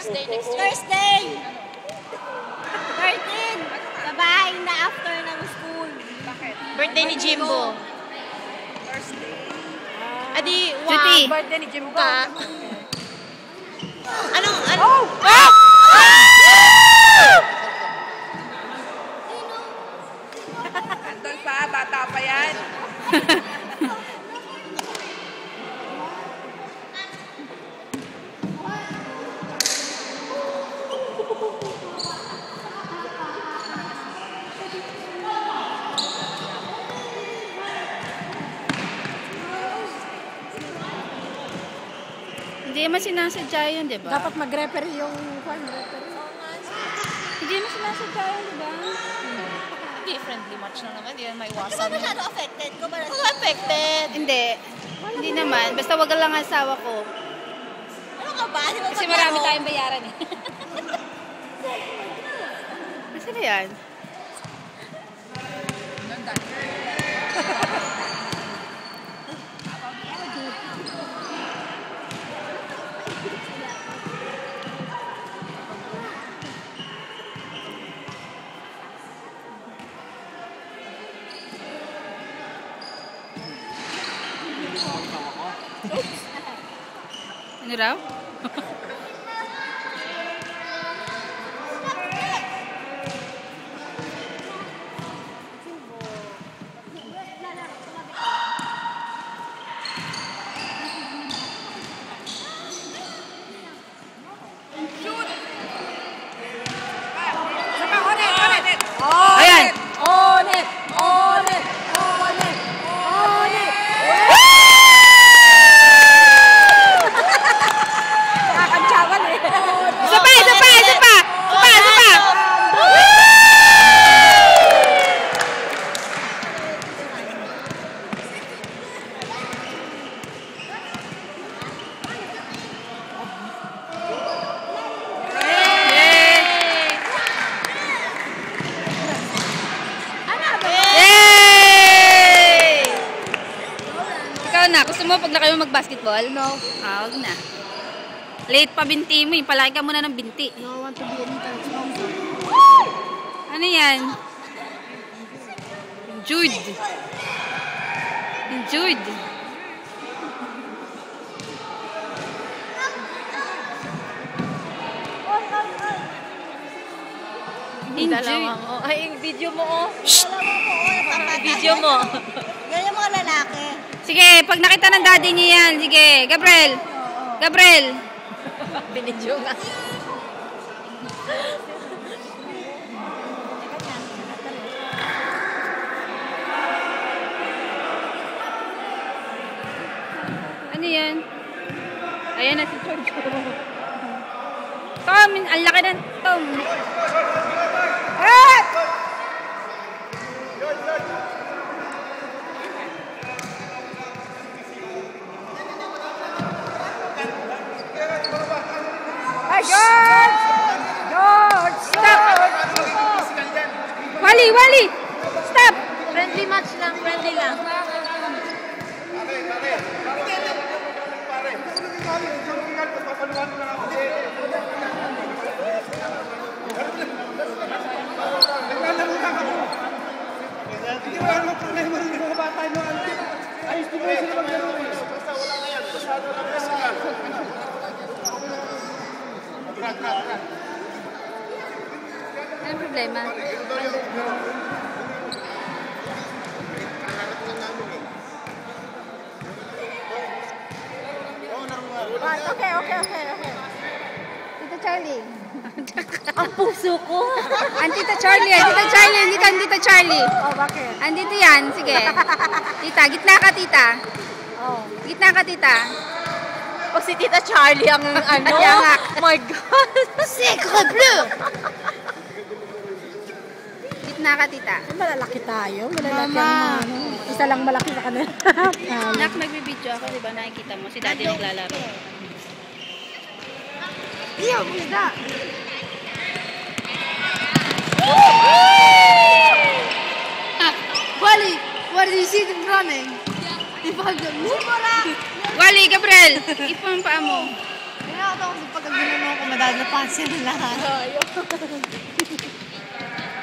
Thursday next week. Thursday! 13! Sa bahay na after ng school. Bakit? Birthday ni Jimbo. Thursday. Adi, Cuti. birthday ni Jimbo. Anong, Oh! Andun pa, bata pa yan. Hindi naman sinasadya yun, di ba? Dapat mag-referee yung referee. Hindi naman sinasadya yun, di ba? Hindi, friendly match na naman. Hindi naman Di maiwasan. ba masyado affected? Wala affected. Hindi. Hindi naman. Basta wag lang ang asawa ko. Ano ka ba? Di ba Kasi marami tayong bayaran eh. Kasi na yan? Ano raw? Ayan! On it! On it! On it! On it! Nakakantsawan eh. Isa pa! Isa pa! Isa pa! Isa pa! Isa pa! Yay! Ikaw na, gusto mo pag na kayo mag-basketball? No. Ah, wag na. Late pa binti mo, palagi ka muna ng binti. No want to be anytime sponsor. Ano yan? Jude. Jude. Dalawang, oh. Ay, yung video mo, oh. Video mo. Yan yung mga lalaki. Sige, pag nakita ng daddy niya yan, sige. Gabriel. Gabriel. Binidyo nga. Ano yan? Ayan na si George. Tom, ang laki ng Tom. Hey, George! George! Stop! Wally, Wally! Stop! Friendly match lang, friendly lang. Ano problema? Okay. Tita Charlie. Ang puso ko. Tita Charlie, Tita Charlie, hindi ka Tita Charlie. Oh, bakit? Andito yan, sige. Tita, gitna ka, tita. Oh. Gitna ka, tita. O si Tita Charlie ang ano? Kaya nga. Oh my God. Secret bleu! Gitna ka, tita. Malalaki tayo. Malalaki Mama. ang isa lang malaki sa kanila. Nak, nagbibideo ako, di ba? Nakikita mo, si daddy naglalaro. Yeah, who's that? Wally, what did you see them running? They found them. Wally, Gabriel! Ipon ang paa mo. Yeah, nakakatawa kasi pag ginano ko, madadapa sila lahat.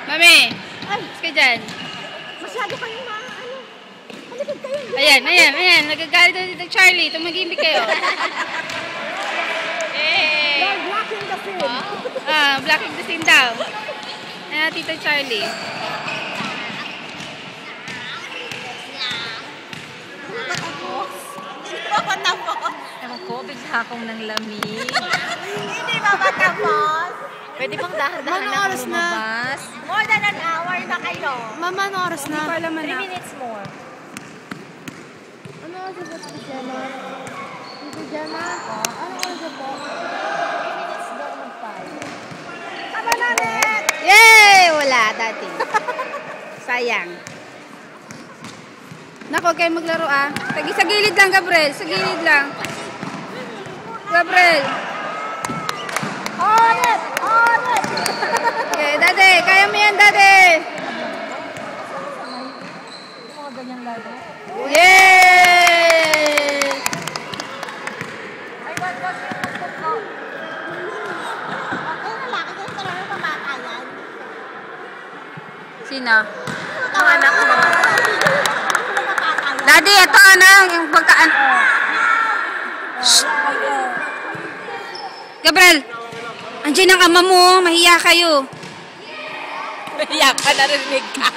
Mami, ka dyan. Masyado kayong ano. Malikod kayo. Ayan. Nagagalit na dito Charlie. Tumagimik kayo. You're blocking the film. Blocking the scene daw. Tito Charlie. Hindi ba matapos? Ewan ko, bigla akong nang lamig. Hindi ba matapos? Pwede bang dahan-dahan Anong ako oras na? lumabas? More than an hour na kayo. Mama, anong oras na? 3 minutes more. Ano oras na si Gemma? Tito Gemma? Anong oras na po? 3 minutes daw mag-5. Tama na, Net! Yay! Wala dati. Sayang. Nako, kayo maglaro Sa gilid lang, Gabriel. Sa gilid lang. Gabriel. On it! Okay, Dade. Kaya mo yan, Dade. Yay! Ay, wag yung tuktok ko. Ay, lalaki ko yung talagang pamatayan. Sino? Ang anak mo. Daddy, ito yung pagkaan. Gabriel, andyan ang ama mo. Mahiya kayo. Mahiya ka, narinig ka.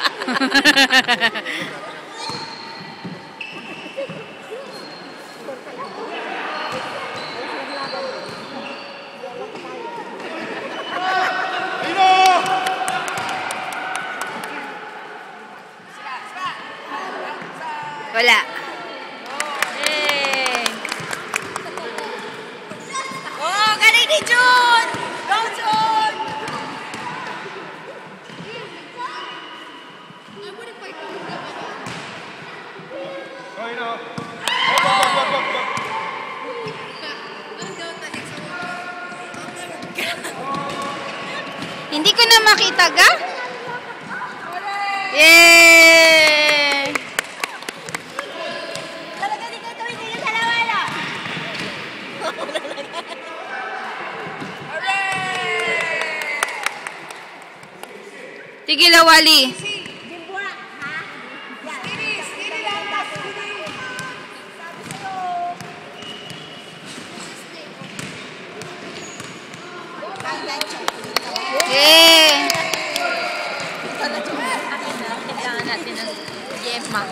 Wala. Yay! Oh, galing ni Jun! Go, Jun! Hindi ko na makita ga? Yay! Talaga di kayo tuwing kayo sa lawala. Tigil, Wally. Dimbwa, ha? Yan. Stili lang, stili. Sabi sa'yo. Yay! Kailangan natin ng Gemma.